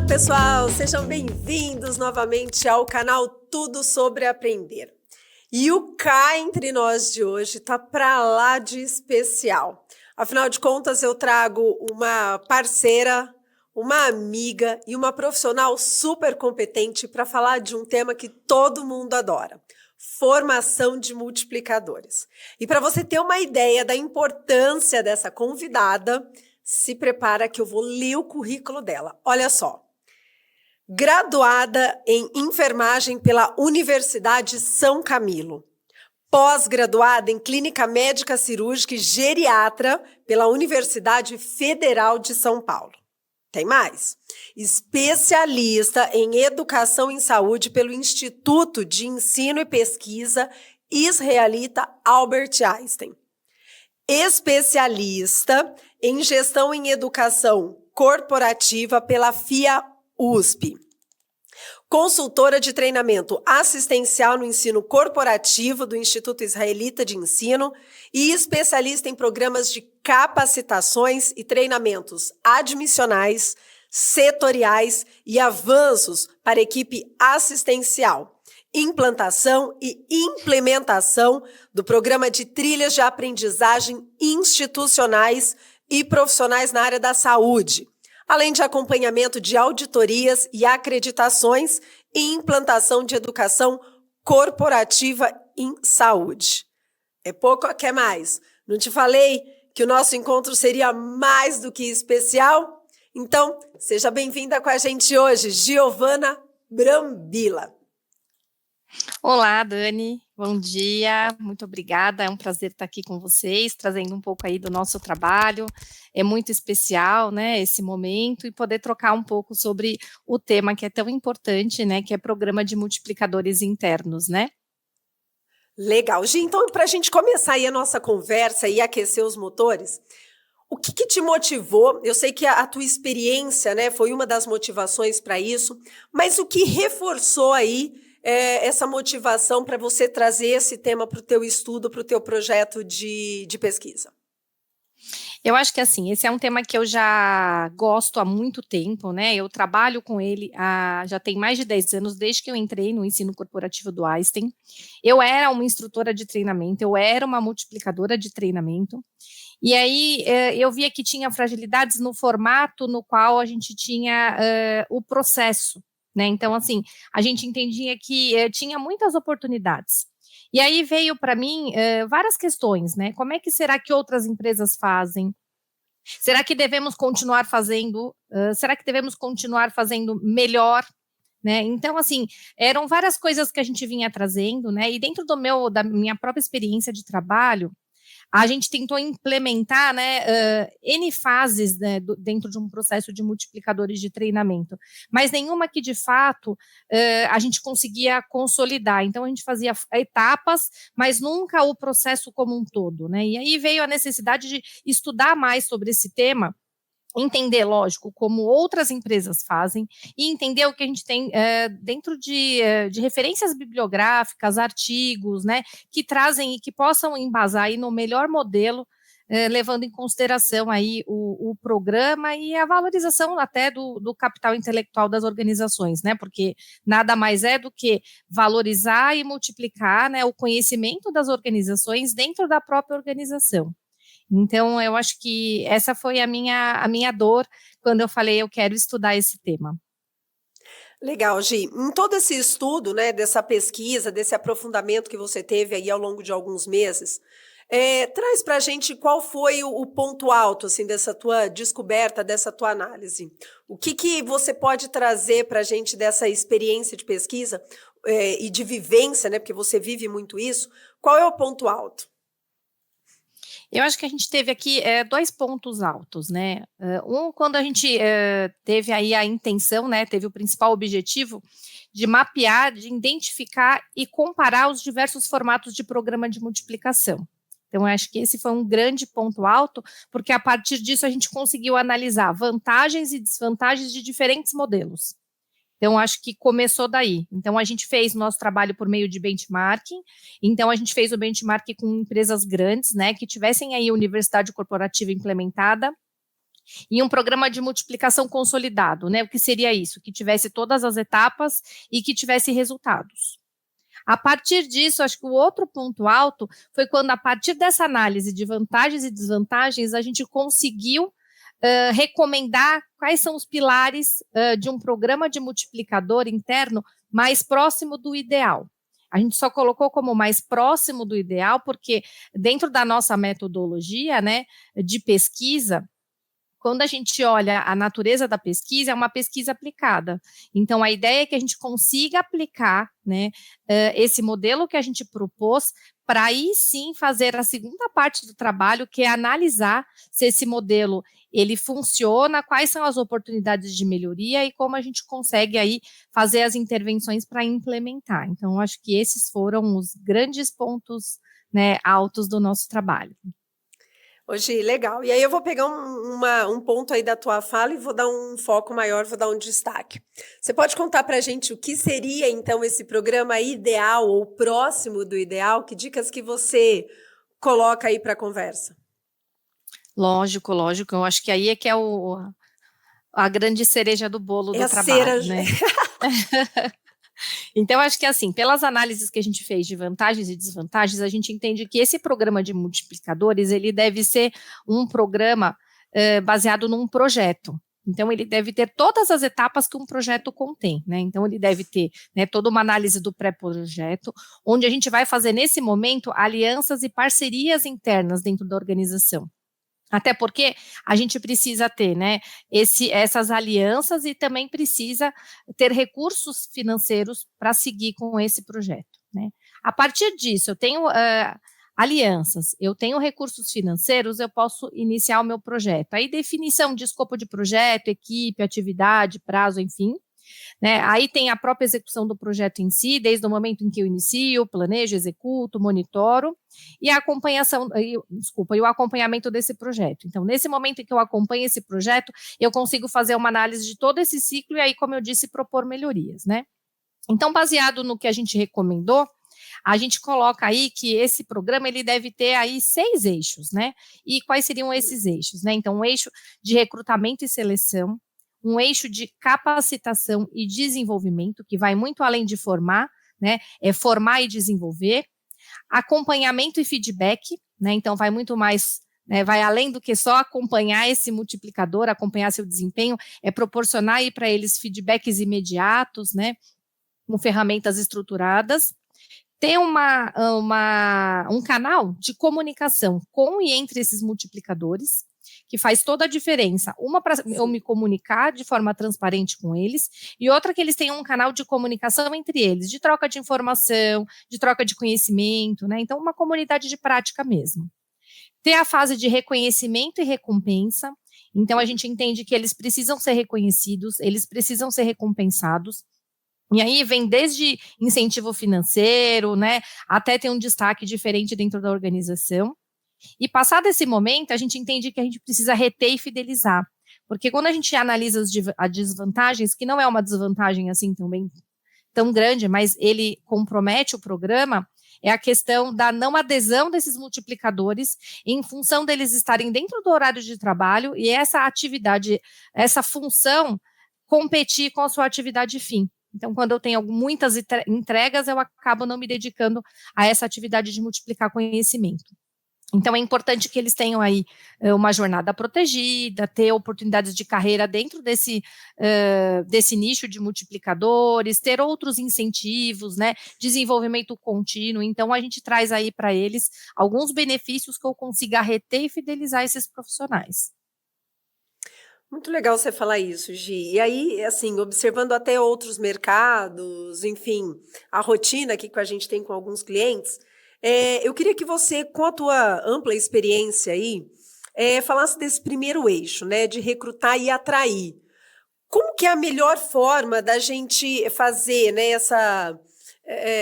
pessoal, sejam bem-vindos novamente ao canal Tudo Sobre Aprender. E o Cá Entre Nós de hoje tá para lá de especial. Afinal de contas, eu trago uma parceira, uma amiga e uma profissional super competente para falar de um tema que todo mundo adora: formação de multiplicadores. E para você ter uma ideia da importância dessa convidada, se prepara que eu vou ler o currículo dela. Olha só. Graduada em enfermagem pela Universidade São Camilo. Pós-graduada em clínica médica cirúrgica e geriatra pela Universidade Federal de São Paulo. Tem mais. Especialista em educação em saúde pelo Instituto de Ensino e Pesquisa israelita Albert Einstein. Especialista em gestão em educação corporativa pela FIA-USP. Consultora de treinamento assistencial no ensino corporativo do Instituto Israelita de Ensino e especialista em programas de capacitações e treinamentos admissionais, setoriais e avanços para equipe assistencial, implantação e implementação do programa de trilhas de aprendizagem institucionais e profissionais na área da saúde, além de acompanhamento de auditorias e acreditações e implantação de educação corporativa em saúde. É pouco ou quer mais? Não te falei que o nosso encontro seria mais do que especial? Então, seja bem-vinda com a gente hoje, Giovana Brambila. Olá, Dani, bom dia, muito obrigada, é um prazer estar aqui com vocês, trazendo um pouco aí do nosso trabalho, é muito especial, né, esse momento, e poder trocar um pouco sobre o tema que é tão importante, né, que é programa de multiplicadores internos, né. Legal, Gi, então para a gente começar aí a nossa conversa e aquecer os motores, o que te motivou? Eu sei que a tua experiência, né, foi uma das motivações para isso, mas o que reforçou aí essa motivação para você trazer esse tema para o teu estudo, para o teu projeto de pesquisa? Eu acho que assim, esse é um tema que eu já gosto há muito tempo, né, eu trabalho com ele já tem mais de 10 anos, desde que eu entrei no ensino corporativo do Einstein. Eu era uma instrutora de treinamento, eu era uma multiplicadora de treinamento, e aí eu via que tinha fragilidades no formato no qual a gente tinha o processo, né, então assim, a gente entendia que tinha muitas oportunidades. E aí veio para mim várias questões, né, como é que será que outras empresas fazem? Será que devemos continuar fazendo? Será que devemos continuar fazendo melhor? Né? Então, assim, eram várias coisas que a gente vinha trazendo, né, e dentro da minha própria experiência de trabalho, a gente tentou implementar, né, N fases, né, dentro de um processo de multiplicadores de treinamento, mas nenhuma que de fato a gente conseguia consolidar. Então a gente fazia etapas, mas nunca o processo como um todo, né? E aí veio a necessidade de estudar mais sobre esse tema, entender, lógico, como outras empresas fazem e entender o que a gente tem dentro de referências bibliográficas, artigos, né, que trazem e que possam embasar aí no melhor modelo, levando em consideração aí o programa e a valorização até do capital intelectual das organizações, né, porque nada mais é do que valorizar e multiplicar, né, o conhecimento das organizações dentro da própria organização. Então, eu acho que essa foi a minha dor quando eu falei: "Eu quero estudar esse tema". Legal, Gi. Em todo esse estudo, né, dessa pesquisa, desse aprofundamento que você teve aí ao longo de alguns meses, traz para a gente qual foi o ponto alto, assim, dessa tua descoberta, dessa tua análise. O que você pode trazer para a gente dessa experiência de pesquisa e de vivência, né, porque você vive muito isso, qual é o ponto alto? Eu acho que a gente teve aqui 2 pontos altos, né, quando a gente teve aí a intenção, né, teve o principal objetivo de mapear, de identificar e comparar os diversos formatos de programa de multiplicação. Então, eu acho que esse foi um grande ponto alto, porque a partir disso a gente conseguiu analisar vantagens e desvantagens de diferentes modelos. Então, acho que começou daí. Então, a gente fez o nosso trabalho por meio de benchmarking. Então, a gente fez o benchmarking com empresas grandes, né, que tivessem aí universidade corporativa implementada, E um programa de multiplicação consolidado, né? O que seria isso? Que tivesse todas as etapas e que tivesse resultados. A partir disso, acho que o outro ponto alto foi quando, a partir dessa análise de vantagens e desvantagens, a gente conseguiu recomendar quais são os pilares de um programa de multiplicador interno mais próximo do ideal. A gente só colocou como mais próximo do ideal porque, dentro da nossa metodologia, né, de pesquisa, quando a gente olha a natureza da pesquisa, é uma pesquisa aplicada. Então, a ideia é que a gente consiga aplicar, né, esse modelo que a gente propôs, para aí sim fazer a segunda parte do trabalho, que é analisar se esse modelo ele funciona, quais são as oportunidades de melhoria e como a gente consegue aí fazer as intervenções para implementar. Então, eu acho que esses foram os grandes pontos, né, altos do nosso trabalho. Hoje, legal. E aí eu vou pegar um ponto aí da tua fala e vou dar um foco maior, vou dar um destaque. Você pode contar para a gente o que seria, então, esse programa ideal ou próximo do ideal? Que dicas que você coloca aí para a conversa? Lógico, lógico. Eu acho que aí é que é a grande cereja do bolo É do a trabalho, cera. né? Então, acho que assim, pelas análises que a gente fez de vantagens e desvantagens, a gente entende que esse programa de multiplicadores, ele deve ser um programa baseado num projeto. Então, ele deve ter todas as etapas que um projeto contém, né? Então, ele deve ter, né, toda uma análise do pré-projeto, onde a gente vai fazer, nesse momento, alianças e parcerias internas dentro da organização. Até porque a gente precisa ter, né, essas alianças e também precisa ter recursos financeiros para seguir com esse projeto, né. A partir disso, eu tenho alianças, eu tenho recursos financeiros, eu posso iniciar o meu projeto. Aí, definição de escopo de projeto, equipe, atividade, prazo, enfim, né? Aí tem a própria execução do projeto em si, desde o momento em que eu inicio, planejo, executo, monitoro, e a acompanhação, e o acompanhamento desse projeto. Então, nesse momento em que eu acompanho esse projeto, eu consigo fazer uma análise de todo esse ciclo e aí, como eu disse, propor melhorias, né? Então, baseado no que a gente recomendou, a gente coloca aí que esse programa ele deve ter aí 6 eixos, né? E quais seriam esses eixos, né? Então, um eixo de recrutamento e seleção, um eixo de capacitação e desenvolvimento, que vai muito além de formar, né? É formar e desenvolver, acompanhamento e feedback, né? Então, vai muito mais, né, vai além do que só acompanhar esse multiplicador, acompanhar seu desempenho, é proporcionar aí para eles feedbacks imediatos, né? Com ferramentas estruturadas, ter um canal de comunicação com e entre esses multiplicadores, que faz toda a diferença. Uma para eu me comunicar de forma transparente com eles, e outra que eles tenham um canal de comunicação entre eles, de troca de informação, de troca de conhecimento, né? Então, uma comunidade de prática mesmo. Ter a fase de reconhecimento e recompensa. Então, a gente entende que eles precisam ser reconhecidos, eles precisam ser recompensados. E aí vem desde incentivo financeiro, né, até ter um destaque diferente dentro da organização. E passado esse momento, a gente entende que a gente precisa reter e fidelizar. Porque quando a gente analisa as desvantagens, que não é uma desvantagem assim também tão grande, mas ele compromete o programa, é a questão da não adesão desses multiplicadores em função deles estarem dentro do horário de trabalho e essa atividade, essa função competir com a sua atividade fim. Então, quando eu tenho muitas entregas, eu acabo não me dedicando a essa atividade de multiplicar conhecimento. Então, é importante que eles tenham aí uma jornada protegida, ter oportunidades de carreira dentro desse nicho de multiplicadores, ter outros incentivos, né, desenvolvimento contínuo. Então, a gente traz aí para eles alguns benefícios que eu consiga reter e fidelizar esses profissionais. Muito legal você falar isso, Gi. E aí, assim, observando até outros mercados, enfim, a rotina aqui que a gente tem com alguns clientes, eu queria que você, com a tua ampla experiência aí, falasse desse primeiro eixo, né, de recrutar e atrair. Como que é a melhor forma da gente fazer, né,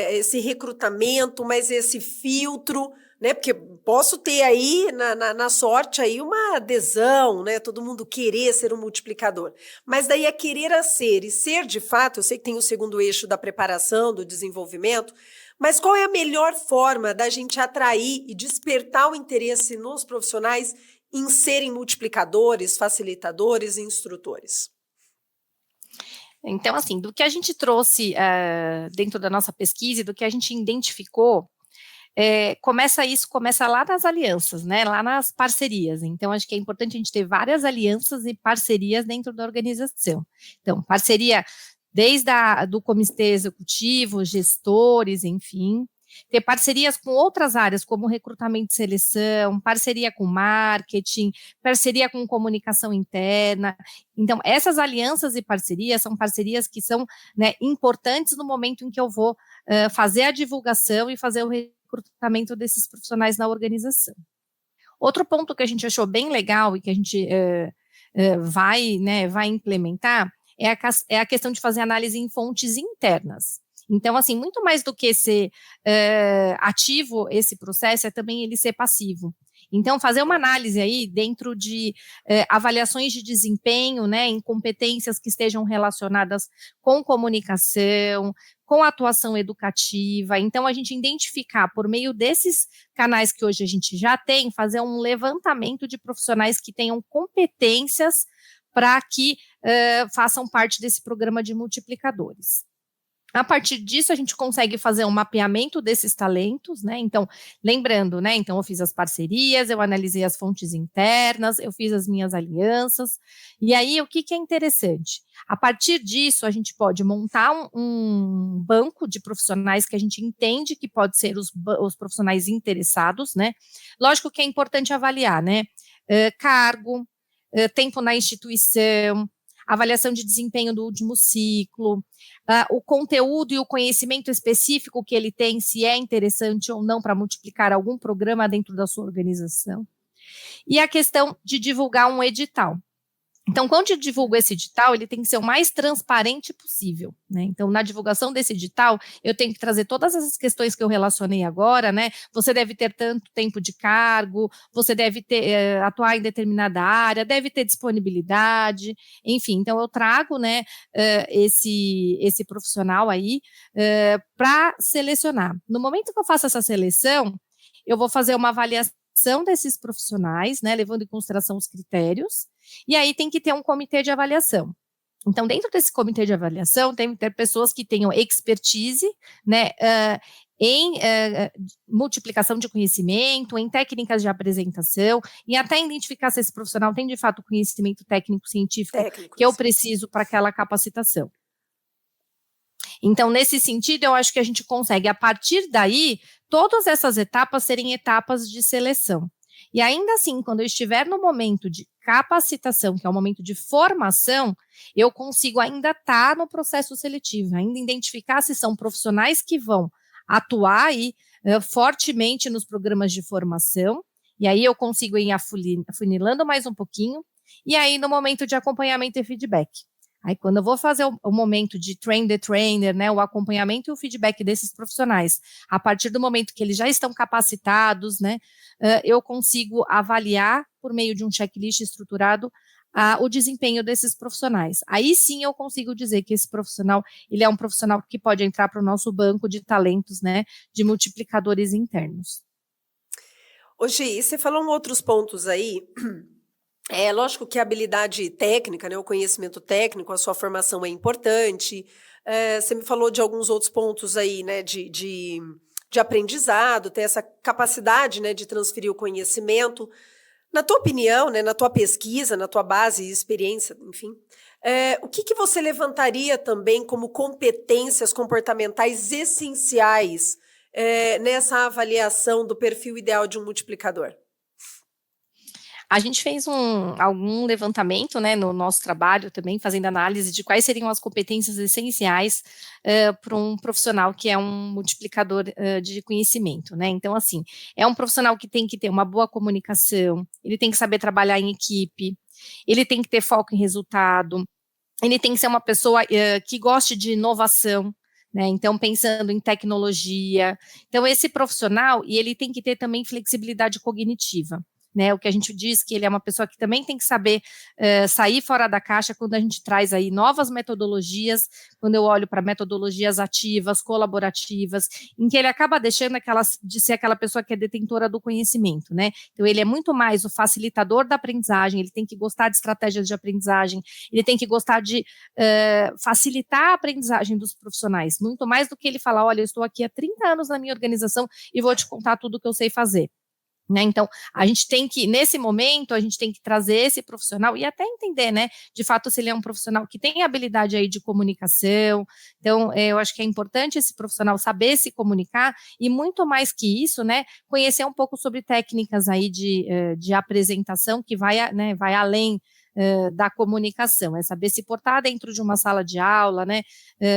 esse recrutamento, mas esse filtro, né? Porque posso ter aí na sorte aí uma adesão, né? Todo mundo querer ser um multiplicador. Mas daí é querer a ser e ser de fato, eu sei que tem o segundo eixo da preparação, do desenvolvimento, mas qual é a melhor forma da gente atrair e despertar o interesse nos profissionais em serem multiplicadores, facilitadores e instrutores? Então, assim, do que a gente trouxe dentro da nossa pesquisa, do que a gente identificou, começa lá nas alianças, né, lá nas parcerias. Então, acho que é importante a gente ter várias alianças e parcerias dentro da organização. Então, parceria desde do comitê executivo, gestores, enfim, ter parcerias com outras áreas, como recrutamento e seleção, parceria com marketing, parceria com comunicação interna. Então, essas alianças e parcerias são parcerias que são, né, importantes no momento em que eu vou fazer a divulgação e fazer o recrutamento desses profissionais na organização. Outro ponto que a gente achou bem legal e que a gente vai implementar é a questão de fazer análise em fontes internas. Então, assim, muito mais do que ser ativo esse processo, é também ele ser passivo. Então, fazer uma análise aí dentro de avaliações de desempenho, né, em competências que estejam relacionadas com comunicação, com atuação educativa. Então, a gente identificar, por meio desses canais que hoje a gente já tem, fazer um levantamento de profissionais que tenham competências para que façam parte desse programa de multiplicadores. A partir disso, a gente consegue fazer um mapeamento desses talentos, né? Então, lembrando, né? Então, eu fiz as parcerias, eu analisei as fontes internas, eu fiz as minhas alianças. E aí, o que é interessante? A partir disso, a gente pode montar um banco de profissionais que a gente entende que pode ser os profissionais interessados, né? Lógico que é importante avaliar, né? Cargo, tempo na instituição, avaliação de desempenho do último ciclo, o conteúdo e o conhecimento específico que ele tem, se é interessante ou não para multiplicar algum programa dentro da sua organização. E a questão de divulgar um edital. Então, quando eu divulgo esse edital, ele tem que ser o mais transparente possível, né? Então, na divulgação desse edital, eu tenho que trazer todas essas questões que eu relacionei agora, né? Você deve ter tanto tempo de cargo, você deve ter, atuar em determinada área, deve ter disponibilidade, enfim. Então, eu trago, né, esse profissional aí para selecionar. No momento que eu faço essa seleção, eu vou fazer uma avaliação desses profissionais, né, levando em consideração os critérios, e aí tem que ter um comitê de avaliação. Então, dentro desse comitê de avaliação, tem que ter pessoas que tenham expertise, né, em multiplicação de conhecimento, em técnicas de apresentação, e até identificar se esse profissional tem, de fato, conhecimento técnico-científico que eu preciso para aquela capacitação. Então, nesse sentido, eu acho que a gente consegue, a partir daí, todas essas etapas serem etapas de seleção. E ainda assim, quando eu estiver no momento de capacitação, que é o momento de formação, eu consigo ainda estar no processo seletivo, ainda identificar se são profissionais que vão atuar aí, fortemente nos programas de formação, e aí eu consigo ir afunilando mais um pouquinho, e aí no momento de acompanhamento e feedback. Aí, quando eu vou fazer o momento de train the trainer, né, o acompanhamento e o feedback desses profissionais, a partir do momento que eles já estão capacitados, né, eu consigo avaliar, por meio de um checklist estruturado, o desempenho desses profissionais. Aí sim eu consigo dizer que esse profissional, ele é um profissional que pode entrar para o nosso banco de talentos, né, de multiplicadores internos. Ô Gi, você falou em outros pontos aí. É lógico que a habilidade técnica, né, o conhecimento técnico, a sua formação é importante. Você me falou de alguns outros pontos aí, né, de aprendizado, ter essa capacidade, né, de transferir o conhecimento. Na tua opinião, né, na tua pesquisa, na tua base e experiência, enfim, o que você levantaria também como competências comportamentais essenciais nessa avaliação do perfil ideal de um multiplicador? A gente fez algum levantamento, né, no nosso trabalho também, fazendo análise de quais seriam as competências essenciais para um profissional que é um multiplicador de conhecimento, né? Então, assim, é um profissional que tem que ter uma boa comunicação, ele tem que saber trabalhar em equipe, ele tem que ter foco em resultado, ele tem que ser uma pessoa que goste de inovação, né? Então, pensando em tecnologia. Então, esse profissional, e ele tem que ter também flexibilidade cognitiva. né, o que a gente diz que ele é uma pessoa que também tem que saber sair fora da caixa quando a gente traz aí novas metodologias, quando eu olho para metodologias ativas, colaborativas, em que ele acaba deixando de ser aquela pessoa que é detentora do conhecimento, né? Então, ele é muito mais o facilitador da aprendizagem, ele tem que gostar de estratégias de aprendizagem, ele tem que gostar de facilitar a aprendizagem dos profissionais, muito mais do que ele falar, olha, eu estou aqui há 30 anos na minha organização e vou te contar tudo o que eu sei fazer. Né, então, a gente tem que, nesse momento, a gente tem que trazer esse profissional e até entender, né, de fato, se ele é um profissional que tem habilidade aí de comunicação. Então, eu acho que é importante esse profissional saber se comunicar e, muito mais que isso, né, conhecer um pouco sobre técnicas aí de apresentação que vai além da comunicação, é saber se portar dentro de uma sala de aula, né,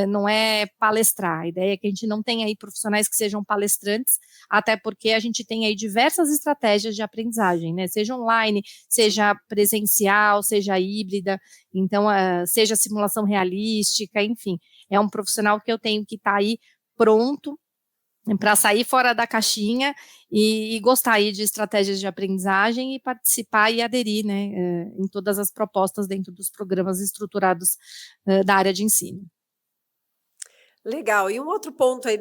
não é palestrar. A ideia é que a gente não tenha aí profissionais que sejam palestrantes, até porque a gente tem aí diversas estratégias de aprendizagem, né, seja online, seja presencial, seja híbrida, então, seja simulação realística, enfim, é um profissional que eu tenho que estar aí pronto para sair fora da caixinha e gostar aí de estratégias de aprendizagem e participar e aderir, né, em todas as propostas dentro dos programas estruturados da área de ensino. Legal. E um outro ponto aí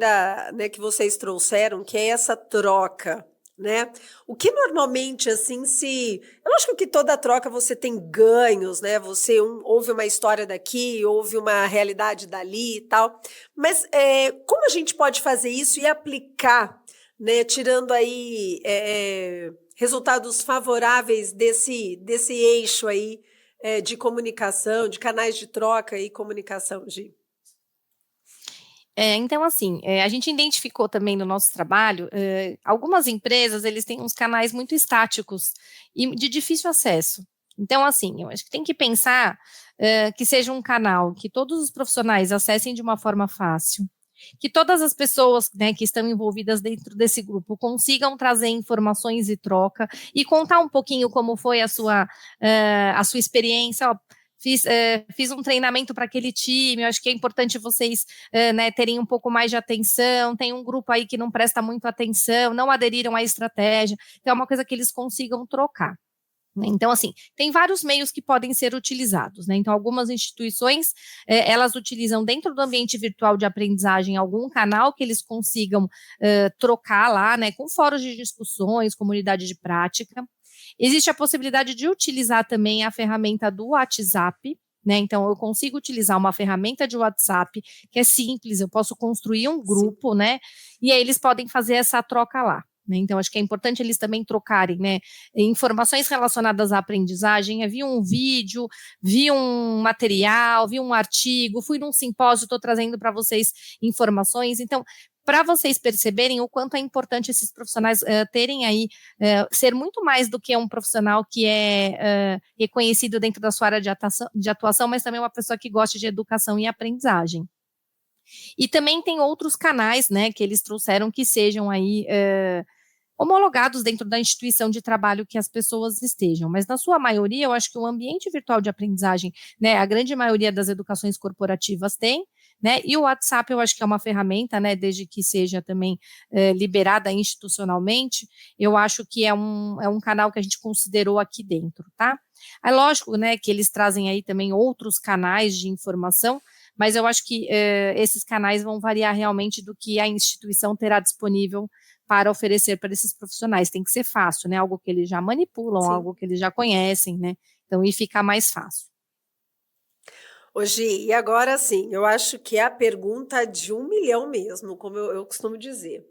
né, que vocês trouxeram, que é essa troca, né? O que normalmente, assim, eu acho que toda troca você tem ganhos, né? Você ouve uma história daqui, ouve uma realidade dali e tal. Mas como a gente pode fazer isso e aplicar, né? Tirando aí resultados favoráveis desse eixo aí de comunicação, de canais de troca e comunicação, Gi? Então, assim, a gente identificou também no nosso trabalho, algumas empresas, eles têm uns canais muito estáticos e de difícil acesso. Então, assim, eu acho que tem que pensar que seja um canal que todos os profissionais acessem de uma forma fácil, que todas as pessoas, né, que estão envolvidas dentro desse grupo consigam trazer informações e troca e contar um pouquinho como foi a sua experiência. Ó, fiz um treinamento para aquele time, eu acho que é importante vocês né, terem um pouco mais de atenção, tem um grupo aí que não presta muito atenção, não aderiram à estratégia, então é uma coisa que eles consigam trocar. Então, assim, tem vários meios que podem ser utilizados, né? Então, algumas instituições, elas utilizam dentro do ambiente virtual de aprendizagem algum canal que eles consigam trocar lá, né? Com fóruns de discussões, comunidade de prática. Existe a possibilidade de utilizar também a ferramenta do WhatsApp, né? Então, eu consigo utilizar uma ferramenta de WhatsApp que é simples, eu posso construir um grupo, né? E aí eles podem fazer essa troca lá. Então, acho que é importante eles também trocarem, né, informações relacionadas à aprendizagem. Vi um vídeo, vi um material, vi um artigo, fui num simpósio, estou trazendo para vocês informações. Então, para vocês perceberem o quanto é importante esses profissionais terem aí, ser muito mais do que um profissional que é reconhecido dentro da sua área de atuação, mas também uma pessoa que gosta de educação e aprendizagem. E também tem outros canais, né, que eles trouxeram que sejam aí homologados dentro da instituição de trabalho que as pessoas estejam, mas na sua maioria, eu acho que o ambiente virtual de aprendizagem, né, a grande maioria das educações corporativas tem, né, e o WhatsApp eu acho que é uma ferramenta, né, desde que seja também liberada institucionalmente, eu acho que é um canal que a gente considerou aqui dentro, tá? É lógico, né, que eles trazem aí também outros canais de informação, mas eu acho que esses canais vão variar realmente do que a instituição terá disponível para oferecer para esses profissionais. Tem que ser fácil, né? Algo que eles já manipulam, Sim. Algo que eles já conhecem, né? Então, e fica mais fácil. Hoje, e agora sim, eu acho que é a pergunta de 1 milhão mesmo, como eu costumo dizer.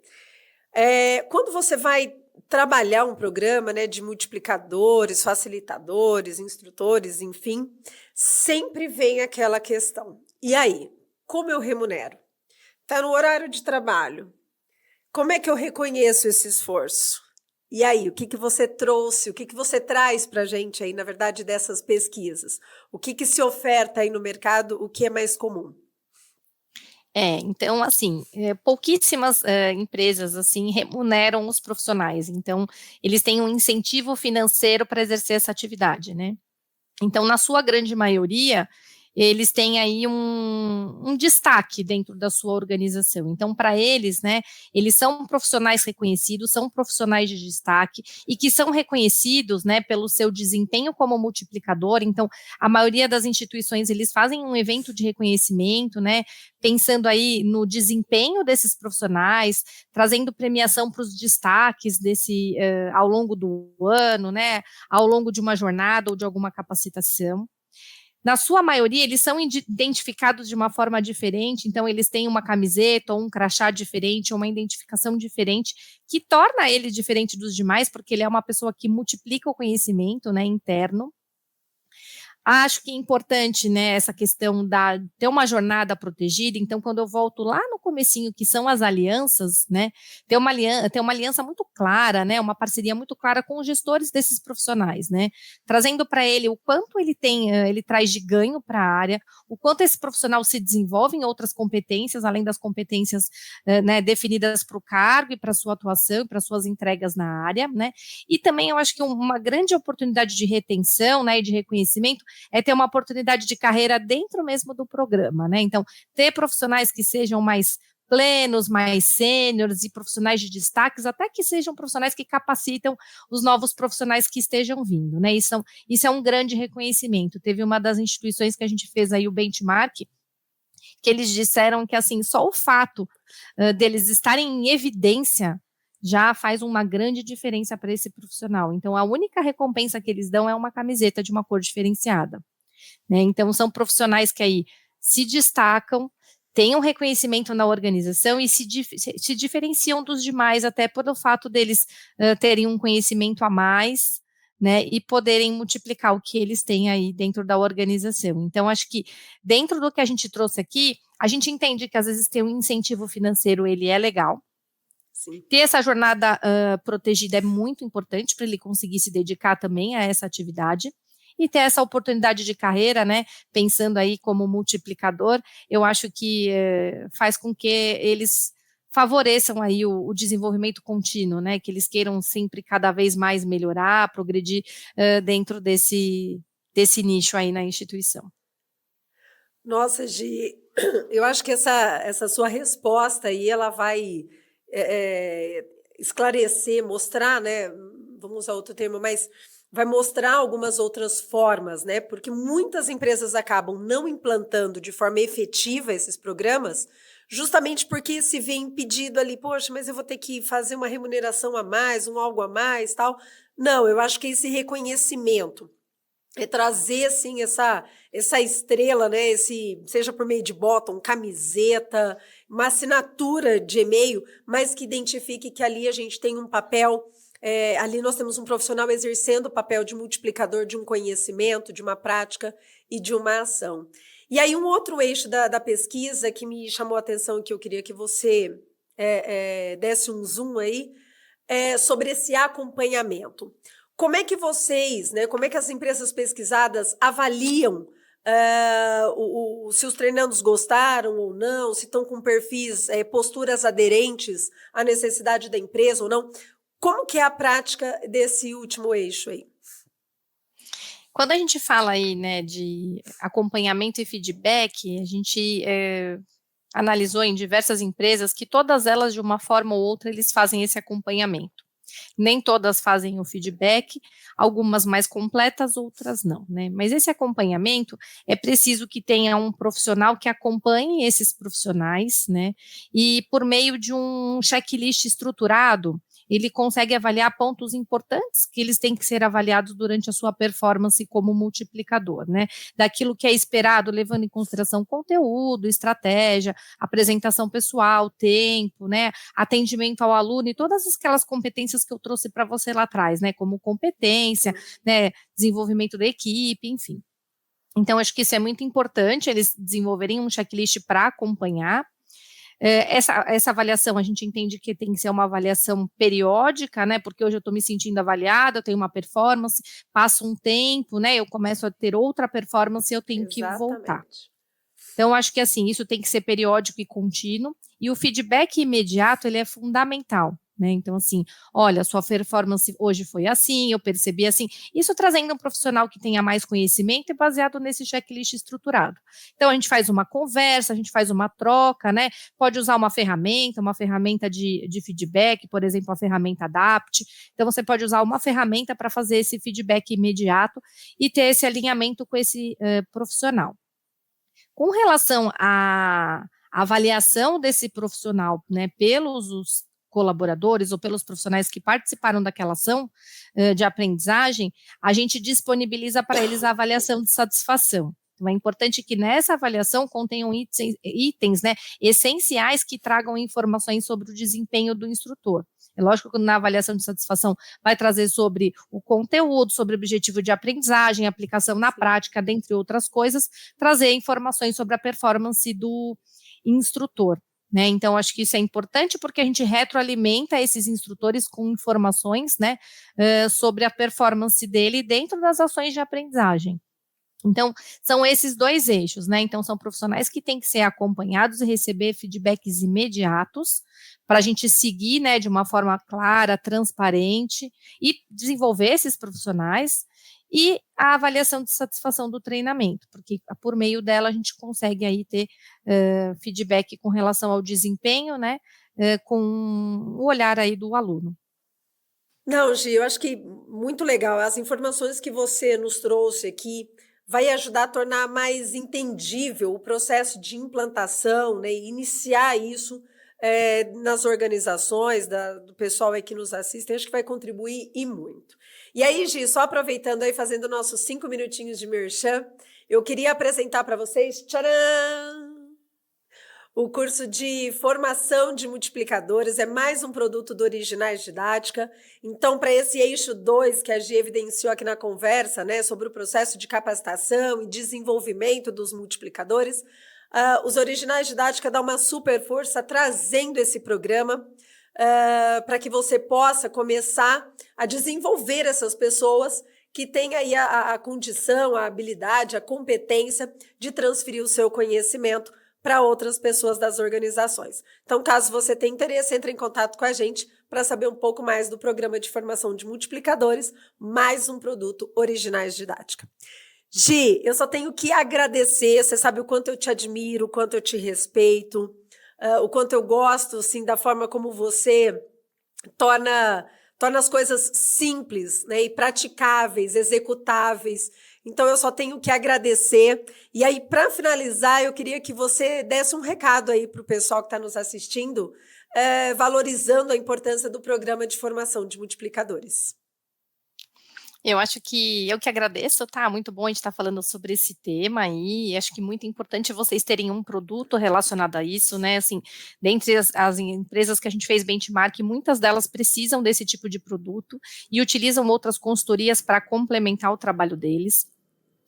Quando você vai trabalhar um programa, né, de multiplicadores, facilitadores, instrutores, enfim, sempre vem aquela questão. E aí, como eu remunero? Está no horário de trabalho. Como é que eu reconheço esse esforço? E aí, o que você trouxe, o que você traz para a gente aí, na verdade, dessas pesquisas? O que se oferta aí no mercado, o que é mais comum? Então, assim, pouquíssimas empresas, assim, remuneram os profissionais, então, eles têm um incentivo financeiro para exercer essa atividade, né? Então, na sua grande maioria, eles têm aí um destaque dentro da sua organização. Então, para eles, né, eles são profissionais reconhecidos, são profissionais de destaque e que são reconhecidos, né, pelo seu desempenho como multiplicador. Então, a maioria das instituições, eles fazem um evento de reconhecimento, né, pensando aí no desempenho desses profissionais, trazendo premiação para os destaques ao longo do ano, né, ao longo de uma jornada ou de alguma capacitação. Na sua maioria, eles são identificados de uma forma diferente, então eles têm uma camiseta ou um crachá diferente, ou uma identificação diferente, que torna ele diferente dos demais, porque ele é uma pessoa que multiplica o conhecimento, né, interno. Acho que é importante, né, essa questão ter uma jornada protegida. Então, quando eu volto lá no comecinho, que são as alianças, né, ter uma aliança muito clara, né, uma parceria muito clara com os gestores desses profissionais, né, trazendo para ele o quanto ele traz de ganho para a área, o quanto esse profissional se desenvolve em outras competências, além das competências, né, definidas para o cargo e para a sua atuação, para suas entregas na área, né, e também eu acho que uma grande oportunidade de retenção, né, e de reconhecimento é ter uma oportunidade de carreira dentro mesmo do programa, né? Então, ter profissionais que sejam mais plenos, mais sêniores e profissionais de destaques, até que sejam profissionais que capacitam os novos profissionais que estejam vindo, né? Isso é um grande reconhecimento. Teve uma das instituições que a gente fez aí o benchmark, que eles disseram que, assim, só o fato deles estarem em evidência já faz uma grande diferença para esse profissional. Então, a única recompensa que eles dão é uma camiseta de uma cor diferenciada, né? Então, são profissionais que aí se destacam, têm um reconhecimento na organização e se diferenciam dos demais, até pelo fato deles terem um conhecimento a mais, né, e poderem multiplicar o que eles têm aí dentro da organização. Então, acho que dentro do que a gente trouxe aqui, a gente entende que às vezes ter um incentivo financeiro, ele é legal. Sim. Ter essa jornada protegida é muito importante para ele conseguir se dedicar também a essa atividade. E ter essa oportunidade de carreira, né, pensando aí como multiplicador, eu acho que faz com que eles favoreçam aí o desenvolvimento contínuo, né, que eles queiram sempre cada vez mais melhorar, progredir dentro desse nicho aí na instituição. Nossa, Gi, eu acho que essa sua resposta aí, ela vai esclarecer, mostrar, né? Vamos usar outro termo, mas vai mostrar algumas outras formas, né? Porque muitas empresas acabam não implantando de forma efetiva esses programas, justamente porque se vê impedido ali, poxa, mas eu vou ter que fazer uma remuneração a mais, um algo a mais, tal. Não, eu acho que esse reconhecimento é trazer assim essa estrela, né? Seja por meio de bottom, camiseta, uma assinatura de e-mail, mas que identifique que ali a gente tem um papel. Ali nós temos um profissional exercendo o papel de multiplicador de um conhecimento, de uma prática e de uma ação. E aí um outro eixo da pesquisa que me chamou a atenção, que eu queria que você desse um zoom aí, sobre esse acompanhamento. Como é que vocês, né, como é que as empresas pesquisadas avaliam se os treinandos gostaram ou não, se estão com perfis, posturas aderentes à necessidade da empresa ou não? Como que é a prática desse último eixo aí? Quando a gente fala aí, né, de acompanhamento e feedback, a gente analisou em diversas empresas que todas elas, de uma forma ou outra, eles fazem esse acompanhamento. Nem todas fazem o feedback, algumas mais completas, outras não, né? Mas esse acompanhamento é preciso que tenha um profissional que acompanhe esses profissionais, né? E por meio de um checklist estruturado, ele consegue avaliar pontos importantes que eles têm que ser avaliados durante a sua performance como multiplicador, né? Daquilo que é esperado, levando em consideração conteúdo, estratégia, apresentação pessoal, tempo, né? Atendimento ao aluno e todas aquelas competências que eu trouxe para você lá atrás, né? Como competência, né? Desenvolvimento da equipe, enfim. Então, acho que isso é muito importante, eles desenvolverem um checklist para acompanhar. Essa avaliação a gente entende que tem que ser uma avaliação periódica, né? Porque hoje eu estou me sentindo avaliada, eu tenho uma performance, passa um tempo, né? Eu começo a ter outra performance e eu tenho que voltar. Então, acho que assim, isso tem que ser periódico e contínuo, e o feedback imediato, ele é fundamental, né? Então, assim, olha, sua performance hoje foi assim, eu percebi assim. Isso trazendo um profissional que tenha mais conhecimento e baseado nesse checklist estruturado. Então, a gente faz uma conversa, a gente faz uma troca, né? Pode usar uma ferramenta de feedback, por exemplo, a ferramenta Adapt. Então, você pode usar uma ferramenta para fazer esse feedback imediato e ter esse alinhamento com esse profissional. Com relação à avaliação desse profissional, né, pelos os colaboradores ou pelos profissionais que participaram daquela ação de aprendizagem, a gente disponibiliza para eles a avaliação de satisfação. Então, é importante que nessa avaliação contenham itens, né, essenciais que tragam informações sobre o desempenho do instrutor. É lógico que na avaliação de satisfação vai trazer sobre o conteúdo, sobre o objetivo de aprendizagem, aplicação na prática, dentre outras coisas, trazer informações sobre a performance do instrutor. Né? Então, acho que isso é importante porque a gente retroalimenta esses instrutores com informações, né, sobre a performance dele dentro das ações de aprendizagem. Então, são esses dois eixos, né? Então, são profissionais que têm que ser acompanhados e receber feedbacks imediatos para a gente seguir, né, de uma forma clara, transparente e desenvolver esses profissionais e a avaliação de satisfação do treinamento, porque por meio dela a gente consegue aí ter feedback com relação ao desempenho, né, com o olhar aí do aluno. Não, Gi, eu acho que muito legal. As informações que você nos trouxe aqui vai ajudar a tornar mais entendível o processo de implantação, né, e iniciar isso nas organizações, do pessoal aí que nos assiste, acho que vai contribuir e muito. E aí, Gi, só aproveitando aí, fazendo nossos 5 minutinhos de merchan, eu queria apresentar para vocês, tcharam! O curso de formação de multiplicadores é mais um produto do Originais Didática. Então, para esse eixo 2 que a Gi evidenciou aqui na conversa, né, sobre o processo de capacitação e desenvolvimento dos multiplicadores, os Originais Didática dão uma super força trazendo esse programa para que você possa começar a desenvolver essas pessoas que têm aí a condição, a habilidade, a competência de transferir o seu conhecimento para outras pessoas das organizações. Então, caso você tenha interesse, entre em contato com a gente para saber um pouco mais do programa de formação de multiplicadores, mais um produto Originais Didática. Gi, eu só tenho que agradecer, você sabe o quanto eu te admiro, o quanto eu te respeito, o quanto eu gosto, assim, da forma como você torna as coisas simples, né, e praticáveis, executáveis. Então, eu só tenho que agradecer. E aí, para finalizar, eu queria que você desse um recado aí para o pessoal que está nos assistindo, valorizando a importância do programa de formação de multiplicadores. Eu acho que eu que agradeço, tá? Muito bom a gente estar falando sobre esse tema aí. Acho que muito importante vocês terem um produto relacionado a isso, né? Assim, dentre as empresas que a gente fez benchmark, muitas delas precisam desse tipo de produto e utilizam outras consultorias para complementar o trabalho deles.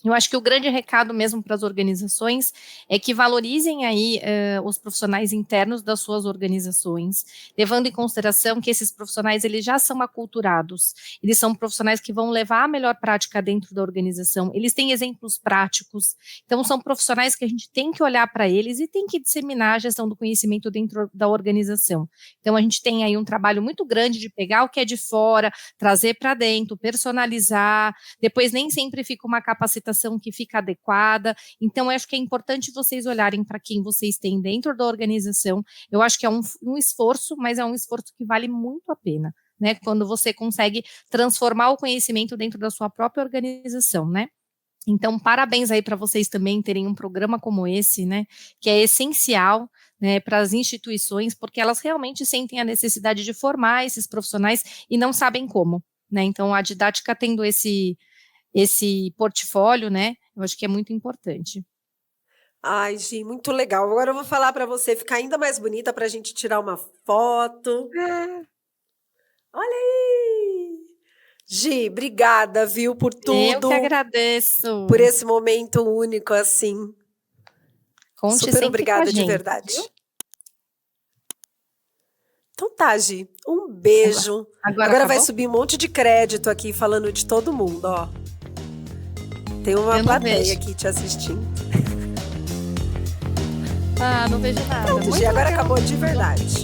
Eu acho que o grande recado mesmo para as organizações é que valorizem aí os profissionais internos das suas organizações, levando em consideração que esses profissionais eles já são aculturados, eles são profissionais que vão levar a melhor prática dentro da organização, eles têm exemplos práticos, então são profissionais que a gente tem que olhar para eles e tem que disseminar a gestão do conhecimento dentro da organização. Então a gente tem aí um trabalho muito grande de pegar o que é de fora, trazer para dentro, personalizar, depois nem sempre fica uma capacitação que fica adequada, então eu acho que é importante vocês olharem para quem vocês têm dentro da organização. Eu acho que é um esforço, mas é um esforço que vale muito a pena, né, quando você consegue transformar o conhecimento dentro da sua própria organização, né. Então, parabéns aí para vocês também terem um programa como esse, né, que é essencial, né, para as instituições, porque elas realmente sentem a necessidade de formar esses profissionais e não sabem como, né, então a didática tendo esse portfólio, né, eu acho que é muito importante. Ai, Gi, muito legal. Agora eu vou falar para você ficar ainda mais bonita para a gente tirar uma foto. Olha aí! Gi, obrigada, viu, por tudo. Eu que agradeço. Por esse momento único, assim. Conte super sempre obrigada com a de gente, verdade. Viu? Então tá, Gi. Um beijo. Agora vai subir um monte de crédito aqui falando de todo mundo, ó. Tem uma plateia aqui te assistindo. Ah, não vejo nada. Pronto, Gi, agora acabou de verdade.